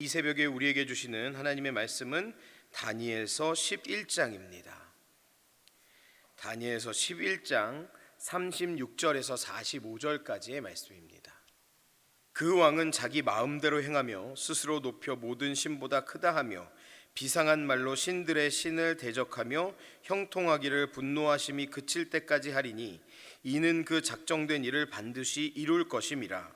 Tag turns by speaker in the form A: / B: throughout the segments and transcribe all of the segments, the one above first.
A: 이 새벽에 우리에게 주시는 하나님의 말씀은 다니엘서 11장입니다. 다니엘서 11장 36절에서 45절까지의 말씀입니다. 그 왕은 자기 마음대로 행하며 스스로 높여 모든 신보다 크다 하며 비상한 말로 신들의 신을 대적하며 형통하기를 분노하심이 그칠 때까지 하리니 이는 그 작정된 일을 반드시 이룰 것임이라.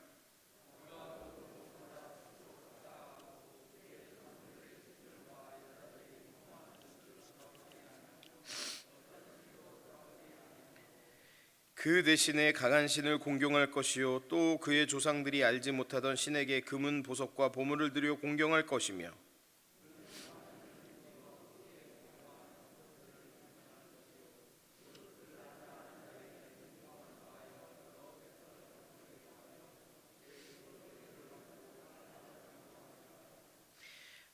A: 그 대신에 강한 신을 공경할 것이요 또 그의 조상들이 알지 못하던 신에게 금은 보석과 보물을 들여 공경할 것이며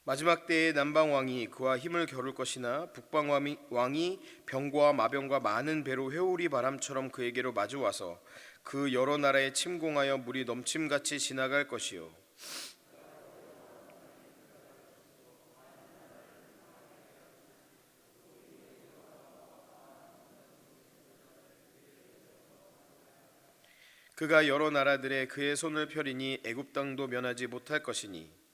A: 마지막 때에 남방 왕이 그와 힘을 겨룰 것이나 북방 왕이 병과 마병과 많은 배로 회오리 바람처럼 그에게로 마주와서 그 여러 나라에 침공하여 물이 넘침같이 지나갈 것이요 그가 여러 나라들에 그의 손을 펴리니 애굽 땅도 면하지 못할 것이니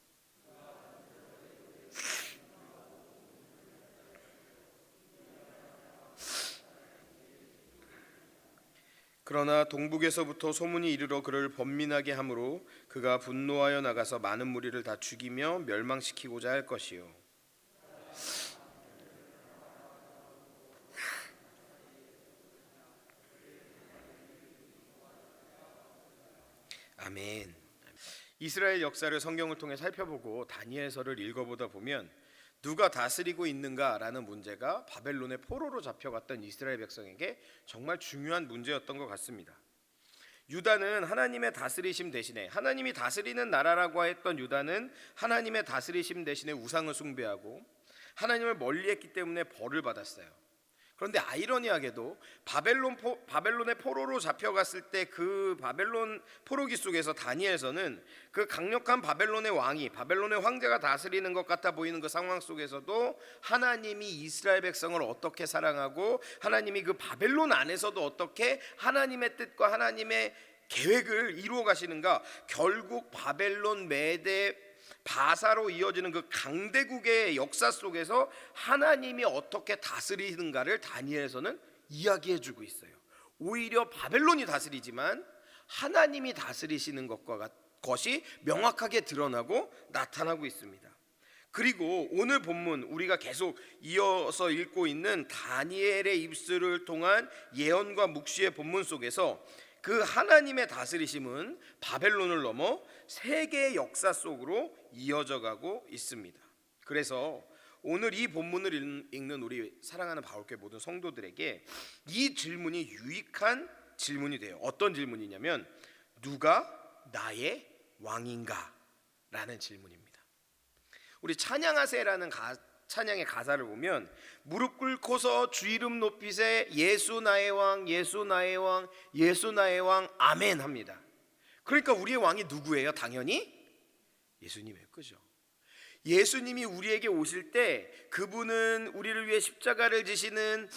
A: 그러나 동북에서부터 소문이 이르러 그를 번민하게 하므로 그가 분노하여 나가서 많은 무리를 다 죽이며 멸망시키고자 할 것이요 아멘. 이스라엘 역사를 성경을 통해 살펴보고 다니엘서를 읽어보다 보면 누가 다스리고 있는가라는 문제가 바벨론의 포로로 잡혀갔던 이스라엘 백성에게 정말 중요한 문제였던 것 같습니다. 유다는 하나님의 다스리심 대신에, 하나님이 다스리는 나라라고 했던 유다는 하나님의 다스리심 대신에 우상을 숭배하고 하나님을 멀리했기 때문에 벌을 받았어요. 그런데 아이러니하게도 바벨론의 포로로 잡혀갔을 때 그 바벨론 포로기 속에서 다니엘서는 그 강력한 바벨론의 왕이, 바벨론의 황제가 다스리는 것 같아 보이는 그 상황 속에서도 하나님이 이스라엘 백성을 어떻게 사랑하고 하나님이 그 바벨론 안에서도 어떻게 하나님의 뜻과 하나님의 계획을 이루어 가시는가, 결국 바벨론, 메대, 바사로 이어지는 그 강대국의 역사 속에서 하나님이 어떻게 다스리는가를 다니엘서는 이야기해주고 있어요. 오히려 바벨론이 다스리지만 하나님이 다스리시는 것이 명확하게 드러나고 나타나고 있습니다. 그리고 오늘 본문 우리가 계속 이어서 읽고 있는 다니엘의 입술을 통한 예언과 묵시의 본문 속에서 그 하나님의 다스리심은 바벨론을 넘어 세계의 역사 속으로 이어져 가고 있습니다. 그래서 오늘 이 본문을 읽는 우리 사랑하는 바울교회 모든 성도들에게 이 질문이 유익한 질문이 돼요. 어떤 질문이냐면 누가 나의 왕인가? 라는 질문입니다. 우리 찬양하세라는 찬양의 가사를 보면 무릎 꿇고서 주 이름 높이세 예수 나의 왕 예수 나의 왕 예수 나의 왕 아멘 합니다. 그러니까 우리의 왕이 누구예요? 당연히 예수님이에요. 그죠? 예수님이 우리에게 오실 때 그분은 우리를 위해 십자가를 지시는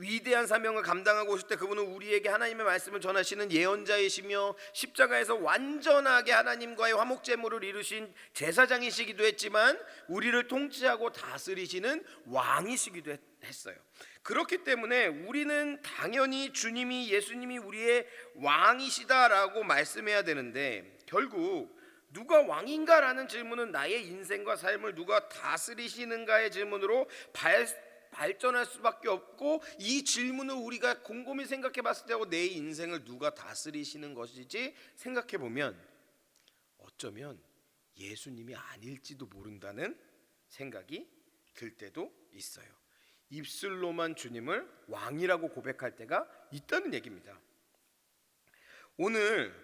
A: 위대한 사명을 감당하고 오실 때 그분은 우리에게 하나님의 말씀을 전하시는 예언자이시며 십자가에서 완전하게 하나님과의 화목제물을 이루신 제사장이시기도 했지만 우리를 통치하고 다스리시는 왕이시기도 했어요. 그렇기 때문에 우리는 당연히 주님이, 예수님이 우리의 왕이시다라고 말씀해야 되는데, 결국 누가 왕인가라는 질문은 나의 인생과 삶을 누가 다스리시는가의 질문으로 발전할 수밖에 없고, 이 질문을 우리가 곰곰이 생각해 봤을 때 내 인생을 누가 다스리시는 것이지 생각해 보면 어쩌면 예수님이 아닐지도 모른다는 생각이 들 때도 있어요. 입술로만 주님을 왕이라고 고백할 때가 있다는 얘기입니다. 오늘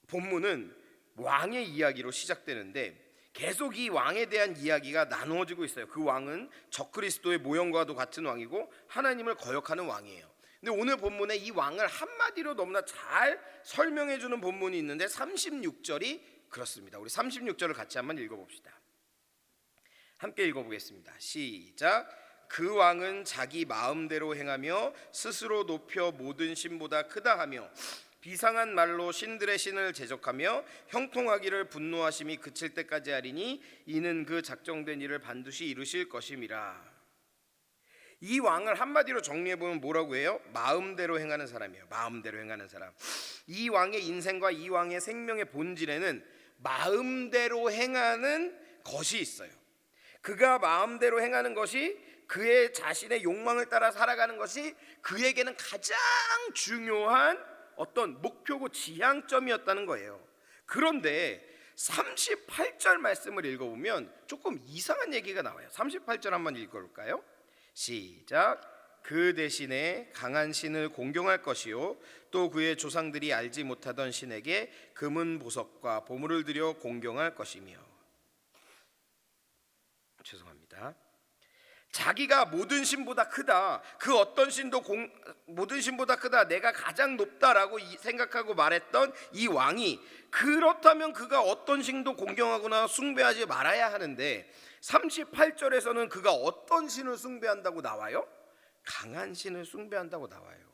A: 본문은 왕의 이야기로 시작되는데 계속 이 왕에 대한 이야기가 나누어지고 있어요. 그 왕은 적그리스도의 모형과도 같은 왕이고 하나님을 거역하는 왕이에요. 근데 오늘 본문에 이 왕을 한마디로 너무나 잘 설명해 주는 본문이 있는데 36절이 그렇습니다. 우리 36절을 같이 한번 읽어봅시다. 함께 읽어보겠습니다. 시작. 그 왕은 자기 마음대로 행하며 스스로 높여 모든 신보다 크다 하며 비상한 말로 신들의 신을 제적하며 형통하기를 분노하심이 그칠 때까지 하리니 이는 그 작정된 일을 반드시 이루실 것임이라. 이 왕을 한마디로 정리해보면 뭐라고 해요? 마음대로 행하는 사람이에요. 마음대로 행하는 사람. 이 왕의 인생과 이 왕의 생명의 본질에는 마음대로 행하는 것이 있어요. 그가 마음대로 행하는 것이, 그의 자신의 욕망을 따라 살아가는 것이 그에게는 가장 중요한 어떤 목표고 지향점이었다는 거예요. 그런데 38절 말씀을 읽어보면 조금 이상한 얘기가 나와요. 38절 한번 읽어볼까요? 시작. 그 대신에 강한 신을 공경할 것이요 또 그의 조상들이 알지 못하던 신에게 금은 보석과 보물을 들여 공경할 것이며. 죄송합니다. 자기가 모든 신보다 크다, 그 어떤 신도 모든 신보다 크다, 내가 가장 높다라고 생각하고 말했던 이 왕이, 그렇다면 그가 어떤 신도 공경하거나 숭배하지 말아야 하는데 38절에서는 그가 어떤 신을 숭배한다고 나와요? 강한 신을 숭배한다고 나와요.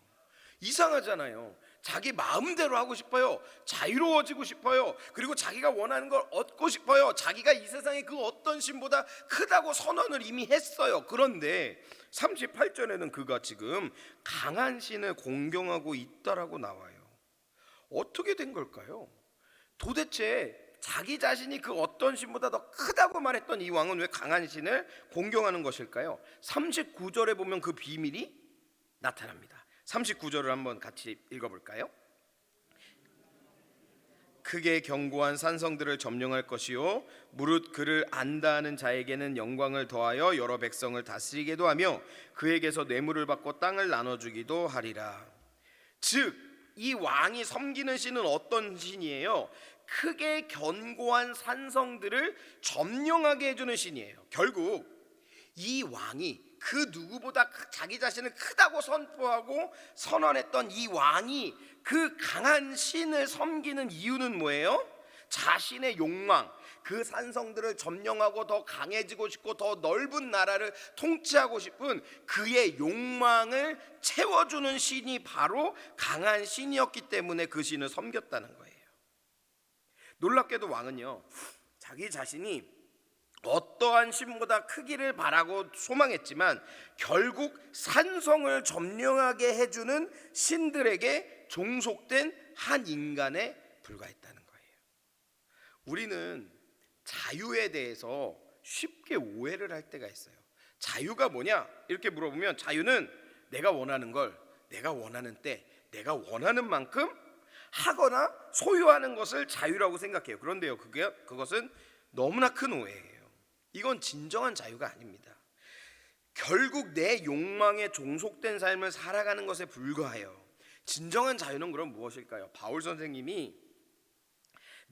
A: 이상하잖아요. 자기 마음대로 하고 싶어요. 자유로워지고 싶어요. 그리고 자기가 원하는 걸 얻고 싶어요. 자기가 이 세상에 그 어떤 신보다 크다고 선언을 이미 했어요. 그런데 38절에는 그가 지금 강한 신을 공경하고 있다라고 나와요. 어떻게 된 걸까요? 도대체 자기 자신이 그 어떤 신보다 더 크다고 말했던 이 왕은 왜 강한 신을 공경하는 것일까요? 39절에 보면 그 비밀이 나타납니다. 39절을 한번 같이 읽어볼까요? 크게 견고한 산성들을 점령할 것이요 무릇 그를 안다 하는 자에게는 영광을 더하여 여러 백성을 다스리게도 하며 그에게서 뇌물을 받고 땅을 나눠주기도 하리라. 즉 이 왕이 섬기는 신은 어떤 신이에요? 크게 견고한 산성들을 점령하게 해주는 신이에요. 결국 이 왕이 그 누구보다 자기 자신을 크다고 선포하고 선언했던 이 왕이 그 강한 신을 섬기는 이유는 뭐예요? 자신의 욕망, 그 산성들을 점령하고 더 강해지고 싶고 더 넓은 나라를 통치하고 싶은 그의 욕망을 채워주는 신이 바로 강한 신이었기 때문에 그 신을 섬겼다는 거예요. 놀랍게도 왕은요, 자기 자신이 어떠한 신보다 크기를 바라고 소망했지만 결국 산성을 점령하게 해주는 신들에게 종속된 한 인간에 불과했다는 거예요. 우리는 자유에 대해서 쉽게 오해를 할 때가 있어요. 자유가 뭐냐? 이렇게 물어보면 자유는 내가 원하는 걸 내가 원하는 때 내가 원하는 만큼 하거나 소유하는 것을 자유라고 생각해요. 그런데요, 그것은 너무나 큰 오해예요. 이건 진정한 자유가 아닙니다. 결국 내 욕망에 종속된 삶을 살아가는 것에 불과해요. 진정한 자유는 그럼 무엇일까요? 바울 선생님이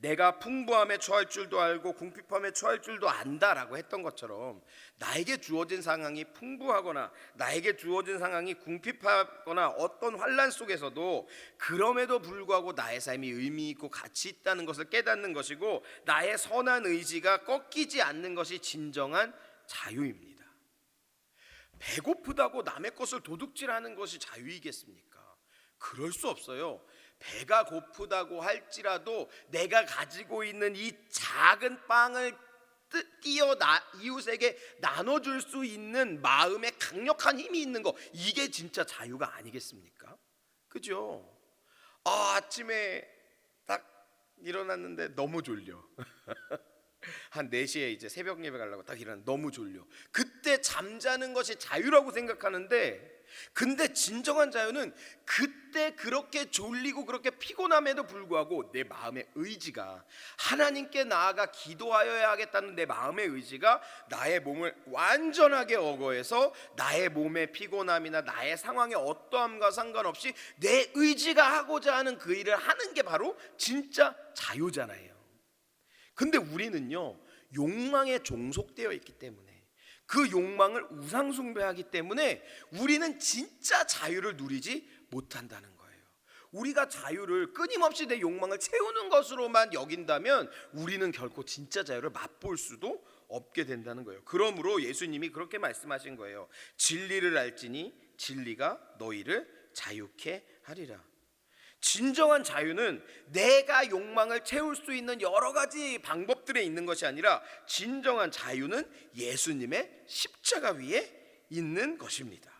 A: 내가 풍부함에 처할 줄도 알고 궁핍함에 처할 줄도 안다라고 했던 것처럼 나에게 주어진 상황이 풍부하거나 나에게 주어진 상황이 궁핍하거나 어떤 환난 속에서도 그럼에도 불구하고 나의 삶이 의미 있고 가치 있다는 것을 깨닫는 것이고 나의 선한 의지가 꺾이지 않는 것이 진정한 자유입니다. 배고프다고 남의 것을 도둑질하는 것이 자유이겠습니까? 그럴 수 없어요. 배가 고프다고 할지라도 내가 가지고 있는 이 작은 빵을 띄어 이웃에게 나눠줄 수 있는 마음에 강력한 힘이 있는 거, 이게 진짜 자유가 아니겠습니까? 그죠? 아침에 딱 일어났는데 너무 졸려. 한 4시에 이제 새벽 예배 가려고 딱 일어났는데 너무 졸려. 그때 잠자는 것이 자유라고 생각하는데, 근데 진정한 자유는 그때 그렇게 졸리고 그렇게 피곤함에도 불구하고 내 마음의 의지가 하나님께 나아가 기도하여야 하겠다는 내 마음의 의지가 나의 몸을 완전하게 억어해서 나의 몸의 피곤함이나 나의 상황의 어떠함과 상관없이 내 의지가 하고자 하는 그 일을 하는 게 바로 진짜 자유잖아요. 근데 우리는요, 욕망에 종속되어 있기 때문에, 그 욕망을 우상숭배하기 때문에 우리는 진짜 자유를 누리지 못한다는 거예요. 우리가 자유를 끊임없이 내 욕망을 채우는 것으로만 여긴다면 우리는 결코 진짜 자유를 맛볼 수도 없게 된다는 거예요. 그러므로 예수님이 그렇게 말씀하신 거예요. 진리를 알지니 진리가 너희를 자유케 하리라. 진정한 자유는 내가 욕망을 채울 수 있는 여러 가지 방법들에 있는 것이 아니라 진정한 자유는 예수님의 십자가 위에 있는 것입니다.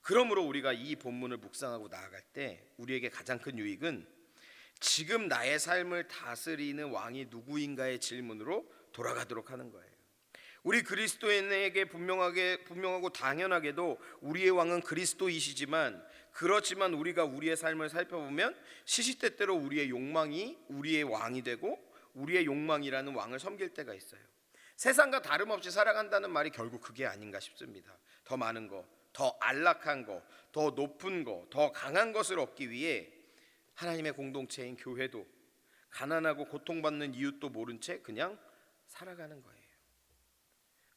A: 그러므로 우리가 이 본문을 묵상하고 나아갈 때 우리에게 가장 큰 유익은 지금 나의 삶을 다스리는 왕이 누구인가의 질문으로 돌아가도록 하는 거예요. 우리 그리스도인에게 분명하고 당연하게도 우리의 왕은 그리스도이시지만, 그렇지만 우리가 우리의 삶을 살펴보면 시시때때로 우리의 욕망이 우리의 왕이 되고 우리의 욕망이라는 왕을 섬길 때가 있어요. 세상과 다름없이 살아간다는 말이 결국 그게 아닌가 싶습니다. 더 많은 거, 더 안락한 거, 더 높은 거, 더 강한 것을 얻기 위해 하나님의 공동체인 교회도 가난하고 고통받는 이웃도 모른 채 그냥 살아가는 거예요.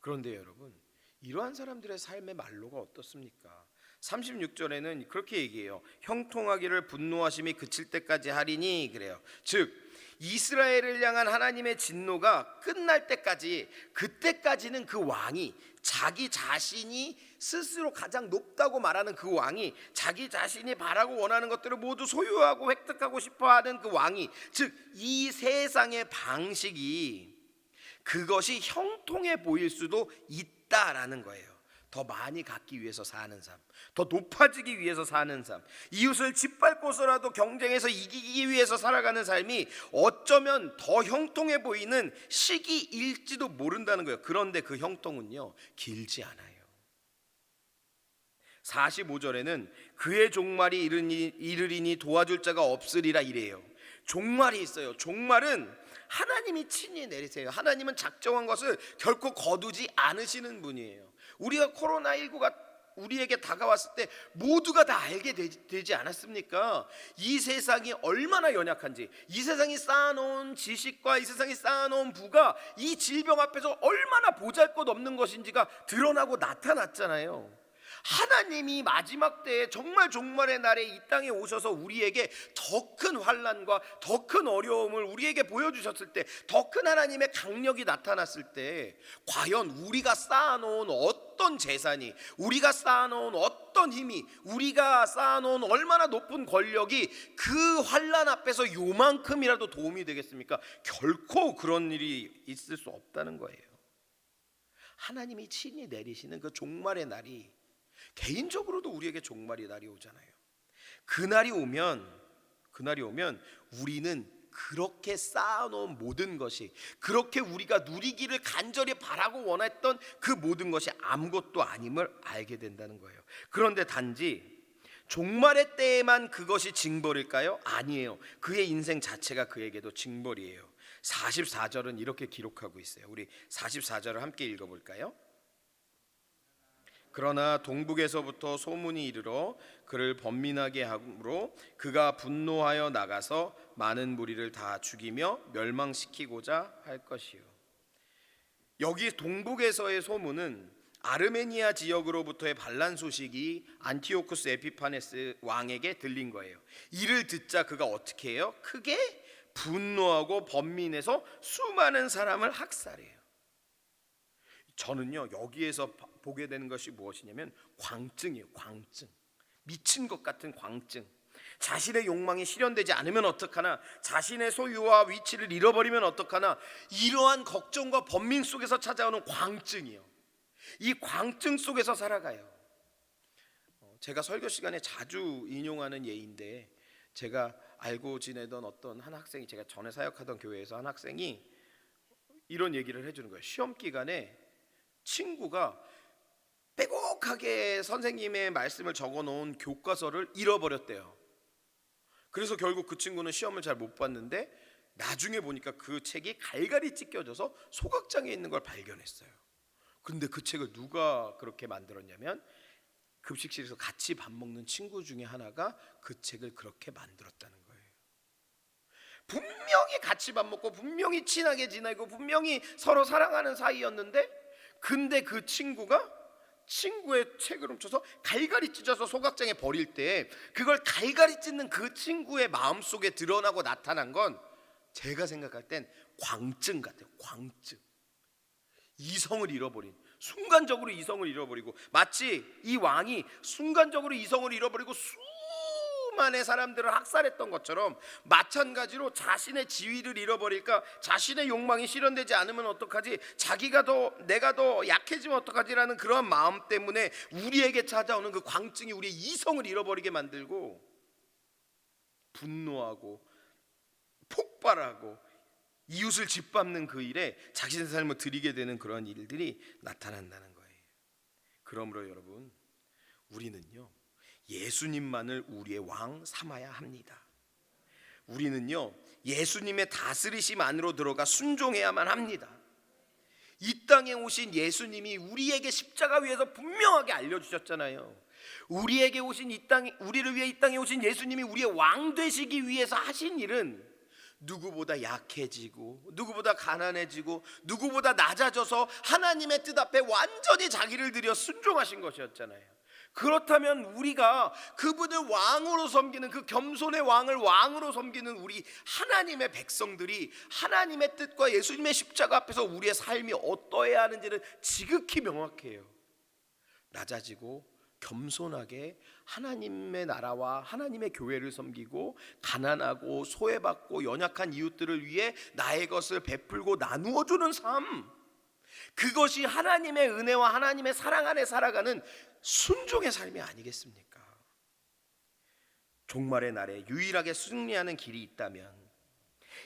A: 그런데 여러분, 이러한 사람들의 삶의 말로가 어떻습니까? 36절에는 그렇게 얘기해요. 형통하기를 분노하심이 그칠 때까지 하리니, 그래요. 즉 이스라엘을 향한 하나님의 진노가 끝날 때까지, 그때까지는 그 왕이 자기 자신이 스스로 가장 높다고 말하는 그 왕이, 자기 자신이 바라고 원하는 것들을 모두 소유하고 획득하고 싶어하는 그 왕이, 즉 이 세상의 방식이 그것이 형통해 보일 수도 있다라는 거예요. 더 많이 갖기 위해서 사는 삶, 더 높아지기 위해서 사는 삶, 이웃을 짓밟고서라도 경쟁에서 이기기 위해서 살아가는 삶이 어쩌면 더 형통해 보이는 시기일지도 모른다는 거예요. 그런데 그 형통은요, 길지 않아요. 45절에는 그의 종말이 이르리니 도와줄 자가 없으리라 이래요. 종말이 있어요. 종말은 하나님이 친히 내리세요. 하나님은 작정한 것을 결코 거두지 않으시는 분이에요. 우리가 코로나19가 우리에게 다가왔을 때 모두가 다 알게 되지 않았습니까? 이 세상이 얼마나 연약한지, 이 세상이 쌓아놓은 지식과 이 세상이 쌓아놓은 부가 이 질병 앞에서 얼마나 보잘것없는 것인지가 드러나고 나타났잖아요. 하나님이 마지막 때에 정말 종말의 날에 이 땅에 오셔서 우리에게 더 큰 환난과 더 큰 어려움을 우리에게 보여주셨을 때, 더 큰 하나님의 강력이 나타났을 때, 과연 우리가 쌓아놓은 어떤 재산이, 우리가 쌓아놓은 어떤 힘이, 우리가 쌓아놓은 얼마나 높은 권력이 그 환난 앞에서 요만큼이라도 도움이 되겠습니까? 결코 그런 일이 있을 수 없다는 거예요. 하나님이 친히 내리시는 그 종말의 날이, 개인적으로도 우리에게 종말의 날이 오잖아요. 그날이 오면 우리는 그렇게 쌓아놓은 모든 것이, 그렇게 우리가 누리기를 간절히 바라고 원했던 그 모든 것이 아무것도 아님을 알게 된다는 거예요. 그런데 단지 종말의 때에만 그것이 징벌일까요? 아니에요. 그의 인생 자체가 그에게도 징벌이에요. 44절은 이렇게 기록하고 있어요. 우리 44절을 함께 읽어볼까요? 그러나 동북에서부터 소문이 이르러 그를 번민하게 하므로 그가 분노하여 나가서 많은 무리를 다 죽이며 멸망시키고자 할 것이요. 여기 동북에서의 소문은 아르메니아 지역으로부터의 반란 소식이 안티오쿠스 에피파네스 왕에게 들린 거예요. 이를 듣자 그가 어떻게 해요? 크게 분노하고 번민해서 수많은 사람을 학살해요. 저는요, 여기에서 보게 되는 것이 무엇이냐면 광증이에요. 광증. 미친 것 같은 광증. 자신의 욕망이 실현되지 않으면 어떡하나, 자신의 소유와 위치를 잃어버리면 어떡하나, 이러한 걱정과 번민 속에서 찾아오는 광증이요. 이 광증 속에서 살아가요. 제가 설교 시간에 자주 인용하는 예인데, 제가 알고 지내던 어떤 한 학생이, 제가 전에 사역하던 교회에서 한 학생이 이런 얘기를 해주는 거예요. 시험 기간에 친구가 빼곡하게 선생님의 말씀을 적어놓은 교과서를 잃어버렸대요. 그래서 결국 그 친구는 시험을 잘 못 봤는데 나중에 보니까 그 책이 갈갈이 찢겨져서 소각장에 있는 걸 발견했어요. 근데 그 책을 누가 그렇게 만들었냐면 급식실에서 같이 밥 먹는 친구 중에 하나가 그 책을 그렇게 만들었다는 거예요. 분명히 같이 밥 먹고 분명히 친하게 지내고 분명히 서로 사랑하는 사이였는데, 근데 그 친구가 친구의 책을 훔쳐서 갈갈이 찢어서 소각장에 버릴 때 그걸 갈갈이 찢는 그 친구의 마음속에 드러나고 나타난 건 제가 생각할 땐 광증 같아요. 광증. 이성을 잃어버린, 순간적으로 이성을 잃어버리고, 마치 이 왕이 순간적으로 이성을 잃어버리고 수많은 사람들을 학살했던 것처럼 마찬가지로 자신의 지위를 잃어버릴까, 자신의 욕망이 실현되지 않으면 어떡하지, 내가 더 약해지면 어떡하지라는 그러한 마음 때문에 우리에게 찾아오는 그 광증이 우리의 이성을 잃어버리게 만들고 분노하고 폭발하고 이웃을 짓밟는 그 일에 자신의 삶을 드리게 되는 그런 일들이 나타난다는 거예요. 그러므로 여러분, 우리는요 예수님만을 우리의 왕 삼아야 합니다. 우리는요 예수님의 다스리심 안으로 들어가 순종해야만 합니다. 이 땅에 오신 예수님이 우리에게 십자가 위에서 분명하게 알려주셨잖아요. 우리를 위해 이 땅에 오신 예수님이 우리의 왕 되시기 위해서 하신 일은 누구보다 약해지고, 누구보다 가난해지고, 누구보다 낮아져서 하나님의 뜻 앞에 완전히 자기를 드려 순종하신 것이었잖아요. 그렇다면 우리가 그분을 왕으로 섬기는, 그 겸손의 왕을 왕으로 섬기는 우리 하나님의 백성들이 하나님의 뜻과 예수님의 십자가 앞에서 우리의 삶이 어떠해야 하는지는 지극히 명확해요. 낮아지고 겸손하게 하나님의 나라와 하나님의 교회를 섬기고, 가난하고 소외받고 연약한 이웃들을 위해 나의 것을 베풀고 나누어 주는 삶, 그것이 하나님의 은혜와 하나님의 사랑 안에 살아가는 순종의 삶이 아니겠습니까? 종말의 날에 유일하게 승리하는 길이 있다면,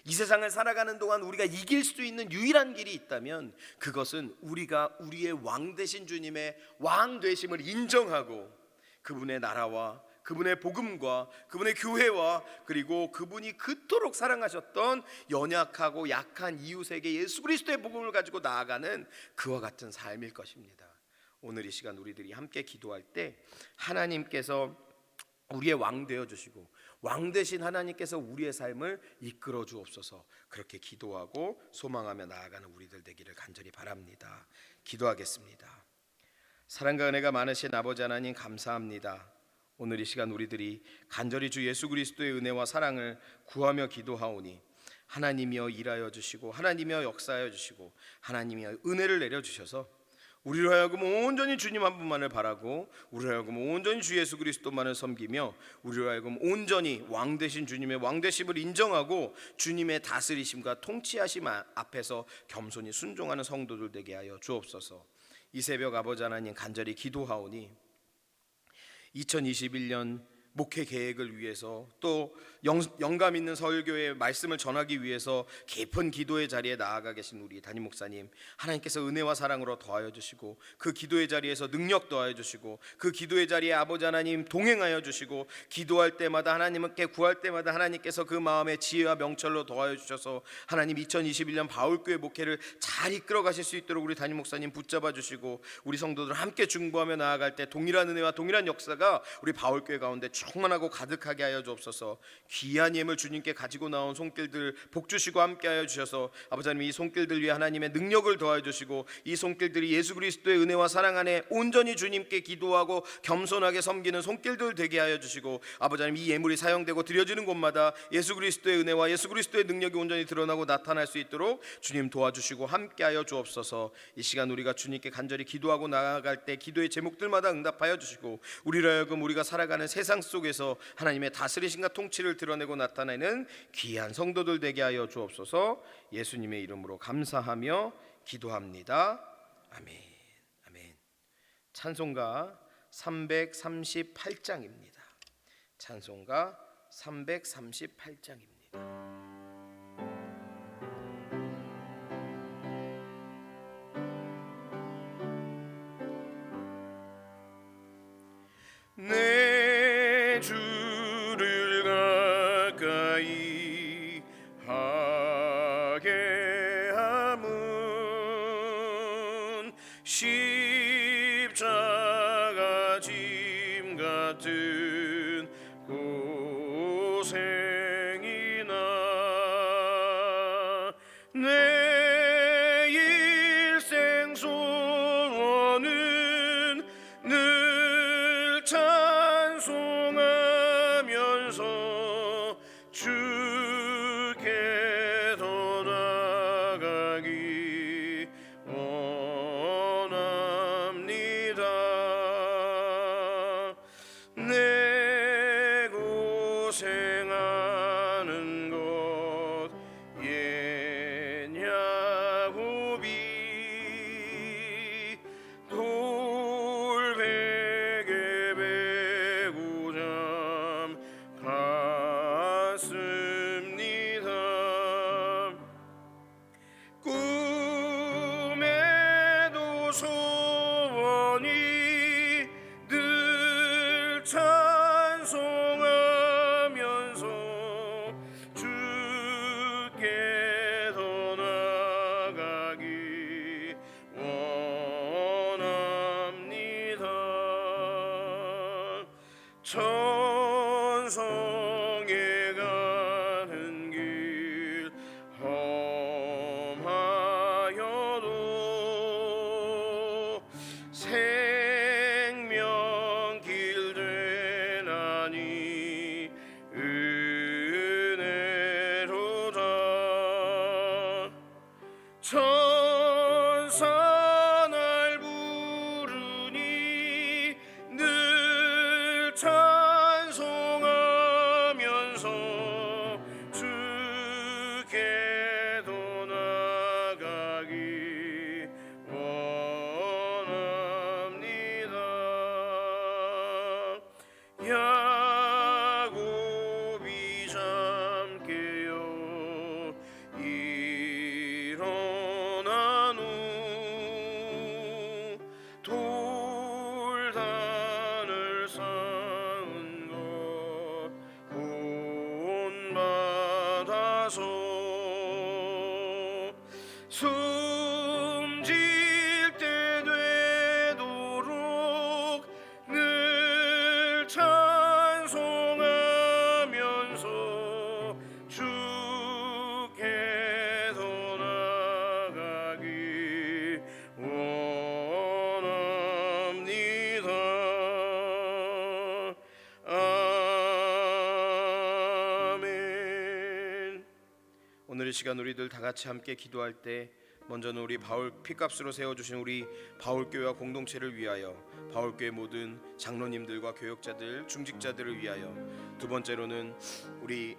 A: 이 세상을 살아가는 동안 우리가 이길 수 있는 유일한 길이 있다면, 그것은 우리가 우리의 왕 되신 주님의 왕 되심을 인정하고 그분의 나라와 그분의 복음과 그분의 교회와, 그리고 그분이 그토록 사랑하셨던 연약하고 약한 이웃에게 예수 그리스도의 복음을 가지고 나아가는 그와 같은 삶일 것입니다. 오늘 이 시간 우리들이 함께 기도할 때 하나님께서 우리의 왕 되어 주시고, 왕 되신 하나님께서 우리의 삶을 이끌어 주옵소서, 그렇게 기도하고 소망하며 나아가는 우리들 되기를 간절히 바랍니다. 기도하겠습니다. 사랑과 은혜가 많으신 아버지 하나님, 감사합니다. 오늘 이 시간 우리들이 간절히 주 예수 그리스도의 은혜와 사랑을 구하며 기도하오니, 하나님이여 일하여 주시고, 하나님이여 역사하여 주시고, 하나님이여 은혜를 내려 주셔서 우리로 하여금 온전히 주님 한 분만을 바라고, 우리로 하여금 온전히 주 예수 그리스도만을 섬기며, 우리로 하여금 온전히 왕 되신 주님의 왕 되심을 인정하고 주님의 다스리심과 통치하심 앞에서 겸손히 순종하는 성도들 되게 하여 주옵소서. 이 새벽 아버지 하나님, 간절히 기도하오니 2021년 목회 계획을 위해서, 또 영감 있는 서울교회의 말씀을 전하기 위해서 깊은 기도의 자리에 나아가 계신 우리 담임 목사님, 하나님께서 은혜와 사랑으로 더하여 주시고, 그 기도의 자리에서 능력 더하여 주시고, 그 기도의 자리에 아버지 하나님 동행하여 주시고, 기도할 때마다 하나님께 구할 때마다 하나님께서 그 마음에 지혜와 명철로 더하여 주셔서 하나님 2021년 바울교회 목회를 잘 이끌어 가실 수 있도록 우리 담임 목사님 붙잡아 주시고, 우리 성도들 함께 중보하며 나아갈 때 동일한 은혜와 동일한 역사가 우리 바울교회 가운데 충만하고 가득하게 하여 주옵소서. 귀한 예물 주님께 가지고 나온 손길들 복 주시고 함께하여 주셔서 아버지 하나님, 이 손길들 위에 하나님의 능력을 더하여 주시고, 이 손길들이 예수 그리스도의 은혜와 사랑 안에 온전히 주님께 기도하고 겸손하게 섬기는 손길들 되게 하여 주시고, 아버지 하나님, 이 예물이 사용되고 드려지는 곳마다 예수 그리스도의 은혜와 예수 그리스도의 능력이 온전히 드러나고 나타날 수 있도록 주님 도와주시고 함께하여 주옵소서. 이 시간 우리가 주님께 간절히 기도하고 나아갈 때 기도의 제목들마다 응답하여 주시고, 우리로 하여금 우리가 살아가는 세상 속에서 하나님의 다스리심과 통치를 드러내고 나타내는 귀한 성도들 되게 하여 주옵소서. 예수님의 이름으로 감사하며 기도합니다. 아멘. 아멘. 찬송가 338장입니다. 찬송가 338장입니다. 내 주를 가까이 하게 함은 십자가 짐 같은 고생이나 내 일생 소원은 천성에 가는 길 험하여도 생명길 되나니 은혜로다. 천사 날 부르니 늘 찬송하면서 주께도 나가기 원합니다. 야곱이 잠깨어 일어난 후 돌단을 쌓은 것 본받아서 숨질 때 되도록 늘 찬송하면서 주께도 나가기 원합니다. 아멘. 오늘 이 시간 우리들 다 같이 함께 기도할 때 먼저는 우리 바울 피값으로 세워주신 우리 바울교회와 공동체를 위하여, 바울교회 모든 장로님들과 교역자들, 중직자들을 위하여, 두 번째로는 우리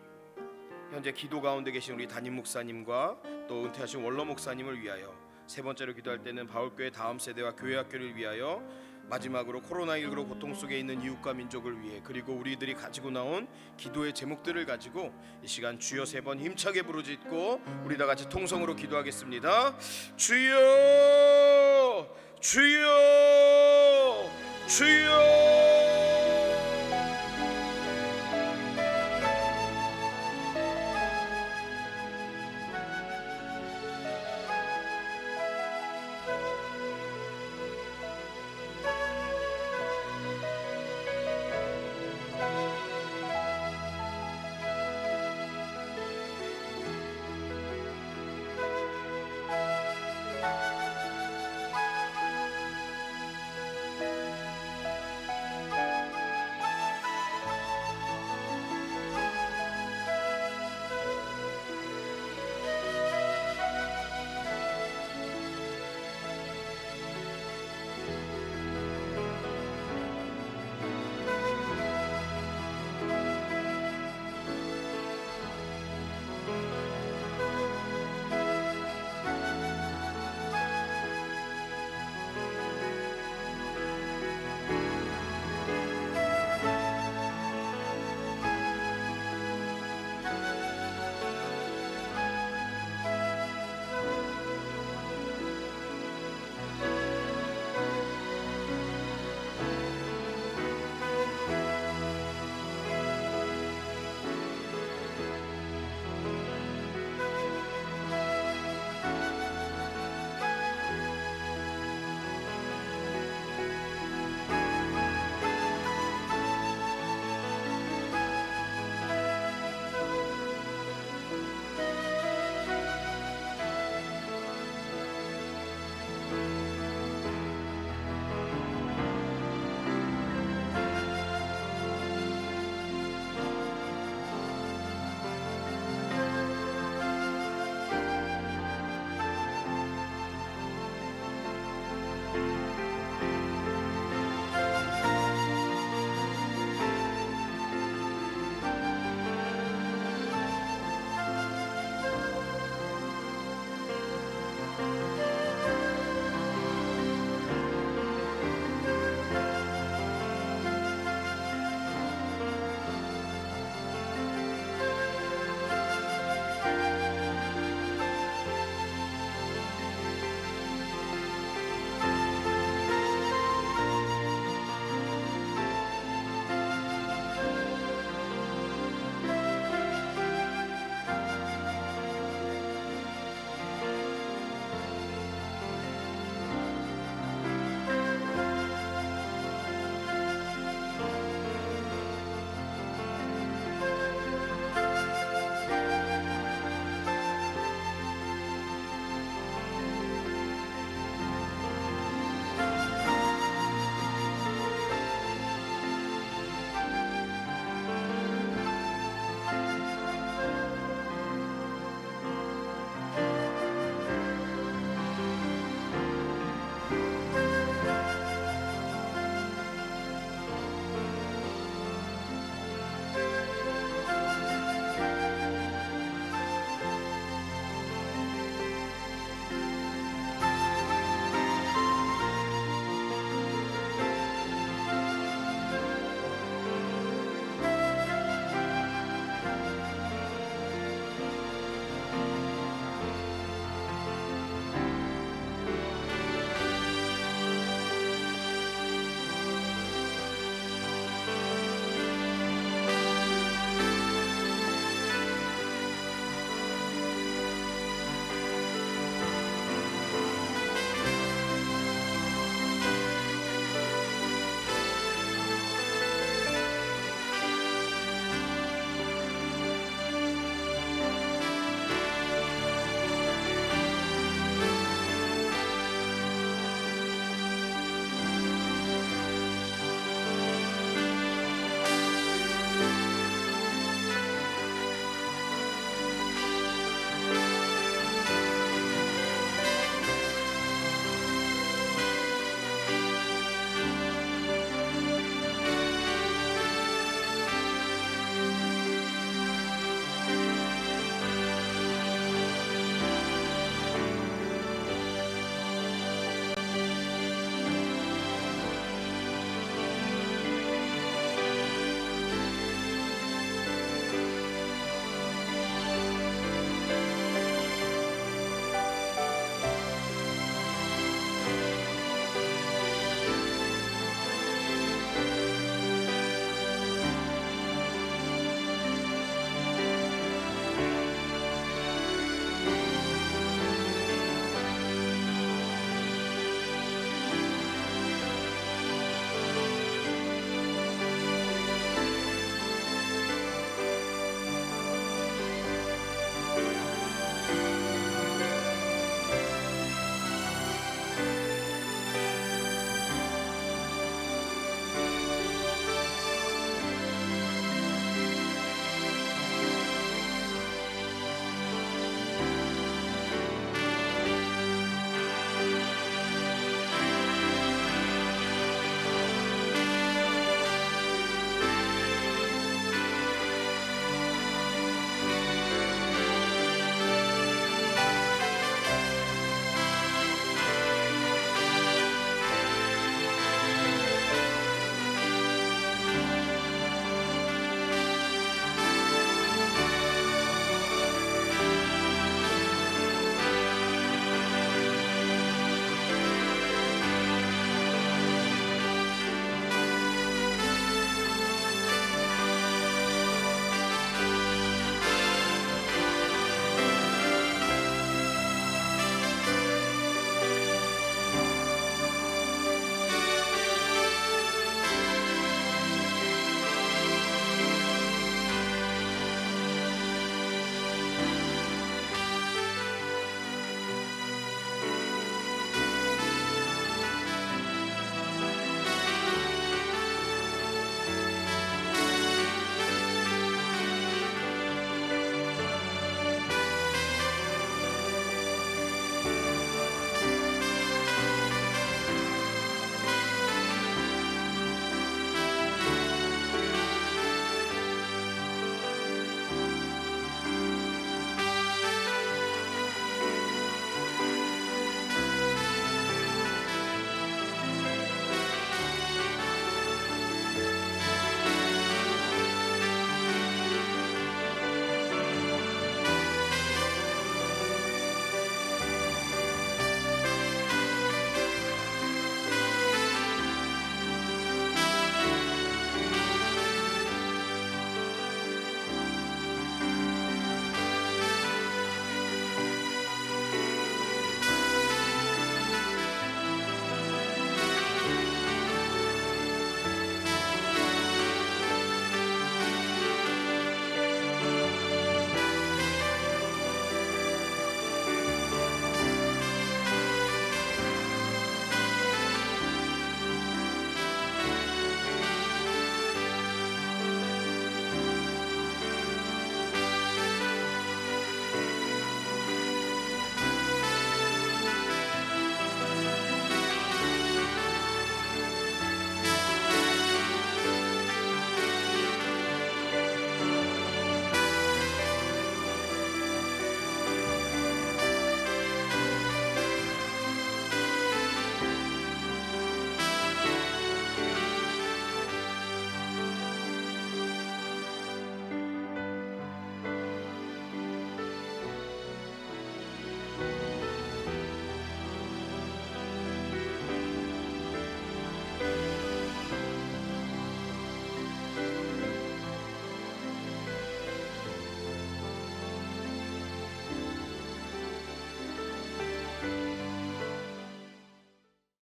A: 현재 기도 가운데 계신 우리 담임 목사님과 또 은퇴하신 원로 목사님을 위하여, 세 번째로 기도할 때는 바울교회 다음 세대와 교회학교를 위하여, 마지막으로 코로나19로 고통 속에 있는 이웃과 민족을 위해, 그리고 우리들이 가지고 나온 기도의 제목들을 가지고 이 시간 주여 세 번 힘차게 부르짖고 우리 다 같이 통성으로 기도하겠습니다. 주여, 주여, 주여.